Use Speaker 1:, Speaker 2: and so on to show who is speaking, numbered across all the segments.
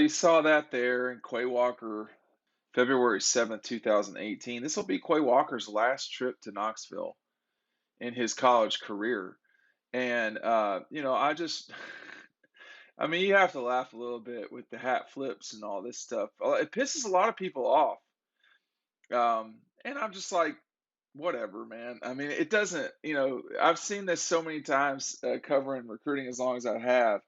Speaker 1: we saw that there in Quay Walker, February 7th, 2018. This will be Quay Walker's last trip to Knoxville in his college career. And, I just, I mean, you have to laugh a little bit with the hat flips and all this stuff. It pisses a lot of people off. And I'm just like, whatever, man. I mean, it doesn't, I've seen this so many times covering recruiting as long as I have.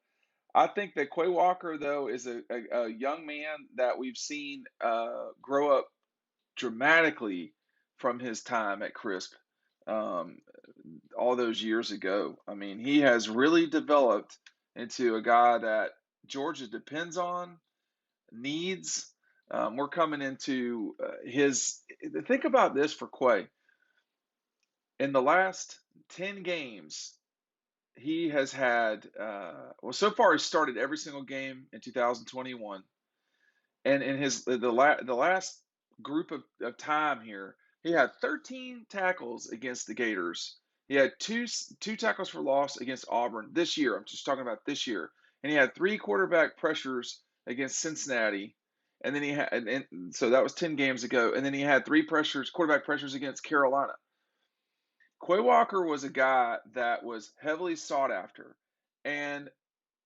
Speaker 1: I think that Quay Walker, though, is a young man that we've seen grow up dramatically from his time at Crisp um, all those years ago. I mean, he has really developed into a guy that Georgia depends on, needs. We're coming into his. Think about this for Quay. In the last 10 games, he has had, so far, he started every single game in 2021. And in the last group of time here, he had 13 tackles against the Gators. He had two tackles for loss against Auburn this year. I'm just talking about this year, and he had three quarterback pressures against Cincinnati, and then he had and so that was 10 games ago, and then he had three quarterback pressures against Carolina. Quay Walker was a guy that was heavily sought after, and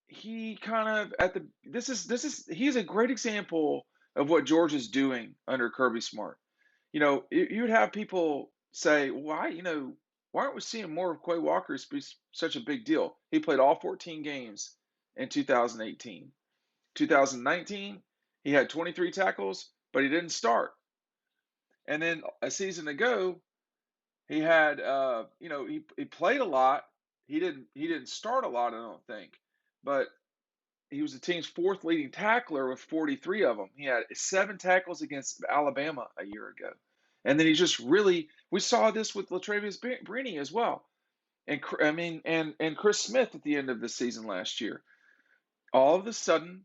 Speaker 1: he kind of at the this is he's a great example of what Georgia's doing under Kirby Smart. You'd have people say, why aren't we seeing more of Quay Walker? It's such a big deal. He played all 14 games in 2018. 2019, he had 23 tackles, but he didn't start. And then a season ago, he had he played a lot. He didn't start a lot, I don't think. But he was the team's fourth leading tackler with 43 of them. He had 7 tackles against Alabama a year ago. And then he just really, we saw this with Latravius Brini as well. And I mean, and Chris Smith at the end of the season last year. All of a sudden,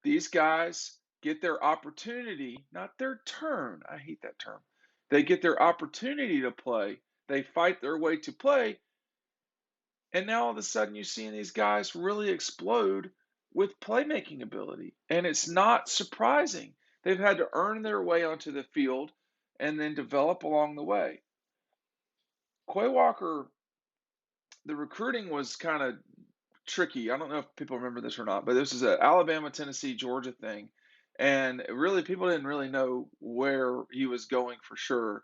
Speaker 1: these guys get their opportunity, not their turn. I hate that term. They get their opportunity to play. They fight their way to play. And now all of a sudden you're seeing these guys really explode with playmaking ability. And it's not surprising. They've had to earn their way onto the field and then develop along the way. Quay Walker, the recruiting was kind of tricky. I don't know if people remember this or not, but this is an Alabama, Tennessee, Georgia thing. And really, people didn't really know where he was going for sure.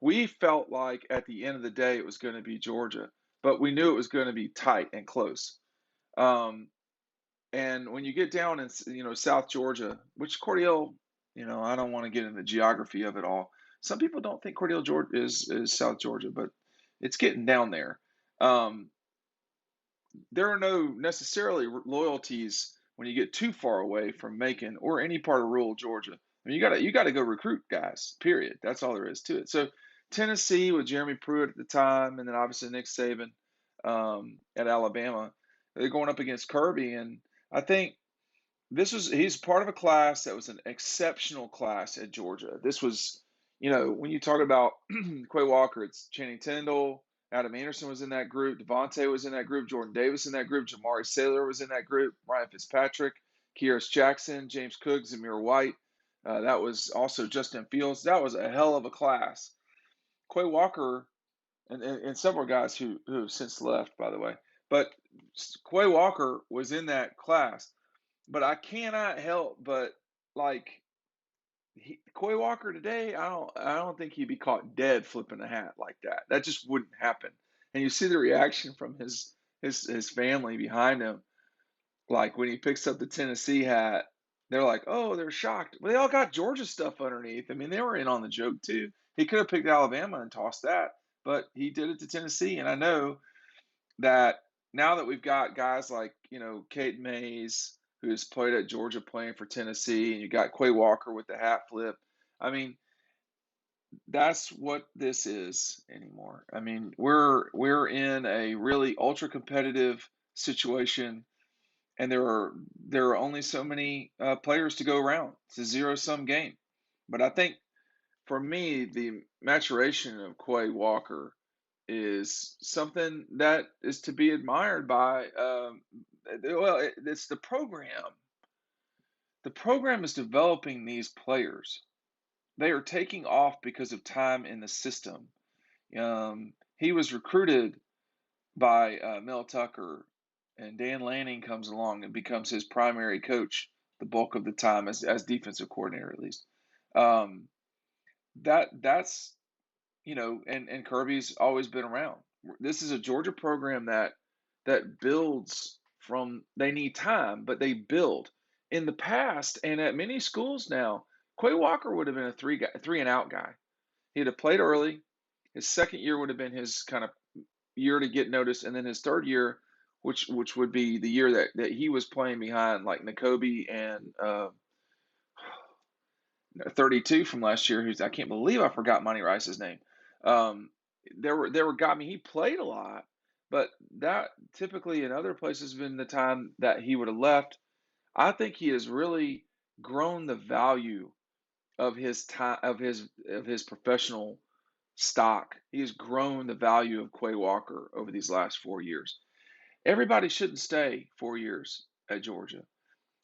Speaker 1: We felt like at the end of the day it was going to be Georgia, but we knew it was going to be tight and close. Um, and when you get down in South Georgia, which Cordell, I don't want to get into the geography of it all. Some people don't think Cordell Georgia is South Georgia, but it's getting down there. Um, there are no necessarily loyalties when you get too far away from Macon or any part of rural Georgia. I mean, you gotta go recruit guys. Period. That's all there is to it. So Tennessee with Jeremy Pruitt at the time, and then obviously Nick Saban at Alabama, they're going up against Kirby, and I think he's part of a class that was an exceptional class at Georgia. This was, when you talk about Quay Walker, it's Channing Tindall, Adam Anderson was in that group, Devontae was in that group, Jordan Davis in that group, Jamari Saylor was in that group, Ryan Fitzpatrick, Kyrus Jackson, James Cook, Zamir White. That was also Justin Fields. That was a hell of a class. Quay Walker and several guys who have since left, by the way. But Quay Walker was in that class. But I cannot help but like Quay Walker today. I don't think he'd be caught dead flipping a hat like that. That just wouldn't happen. And you see the reaction from his family behind him. Like when he picks up the Tennessee hat, they're like, "Oh, they're shocked." Well, they all got Georgia stuff underneath. I mean, they were in on the joke too. He could have picked Alabama and tossed that, but he did it to Tennessee. And I know that now that we've got guys like, Kate Mays, who's played at Georgia playing for Tennessee, and you got Quay Walker with the hat flip. I mean, that's what this is anymore. I mean, we're in a really ultra competitive situation, and there are only so many players to go around. It's a zero sum game. But I think for me, the maturation of Quay Walker is something that is to be admired by. Well, it's the program. The program is developing these players. They are taking off because of time in the system. He was recruited by Mel Tucker, and Dan Lanning comes along and becomes his primary coach the bulk of the time as defensive coordinator at least. Um, that's and Kirby's always been around. This is a Georgia program that builds from they need time, but they build. In the past and at many schools now, Quay Walker would have been a three and out guy. He'd have played early. His second year would have been his kind of year to get noticed, and then his third year, which would be the year that he was playing behind like Nakobe and 32 from last year. Who's I can't believe I forgot Monty Rice's name. Um, there were got me. He played a lot, but that typically in other places been the time that he would have left. I think he has really grown the value of his time of his professional stock. He has grown the value of Quay Walker over these last 4 years. Everybody shouldn't stay 4 years at Georgia,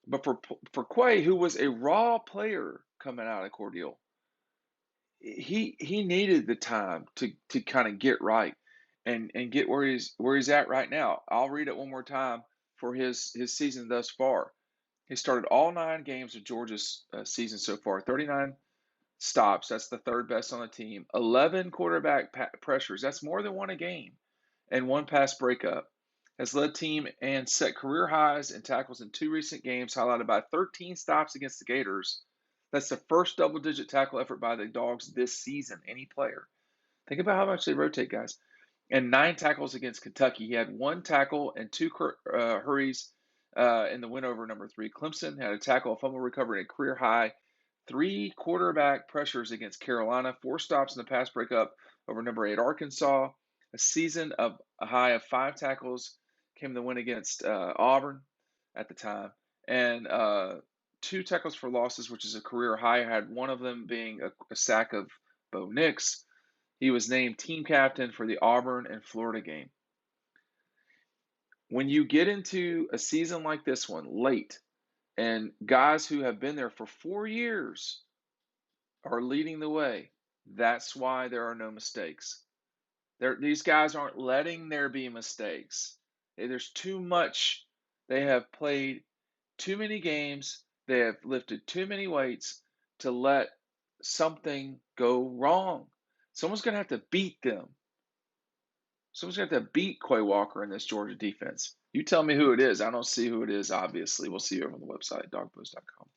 Speaker 1: but for Quay, who was a raw player coming out of Cordeal, he needed the time to kind of get right and get where he's at right now. I'll read it one more time for his season thus far. He started all 9 games of Georgia's season so far, 39 stops. That's the third best on the team. 11 quarterback pressures. That's more than one a game, and 1 pass breakup. Has led team and set career highs in tackles in 2 recent games, highlighted by 13 stops against the Gators. That's the first double-digit tackle effort by the Dogs this season, any player. Think about how much they rotate, guys. And 9 tackles against Kentucky. He had 1 tackle and 2 hurries in the win over number 3 Clemson. Had a tackle, a fumble recovery, and a career high 3 quarterback pressures against Carolina. 4 stops in the pass breakup over number 8 Arkansas. A season of a high of 5 tackles came the win against Auburn at the time, and 2 tackles for losses, which is a career high. Had one of them being a sack of Bo Nix. He was named team captain for the Auburn and Florida game. When you get into a season like this one late, and guys who have been there for 4 years are leading the way, that's why there are no mistakes. These guys aren't letting there be mistakes. There's too much. They have played too many games. They have lifted too many weights to let something go wrong. Someone's going to have to beat them. Someone's going to have to beat Quay Walker in this Georgia defense. You tell me who it is. I don't see who it is, obviously. We'll see you over on the website, dogpost.com.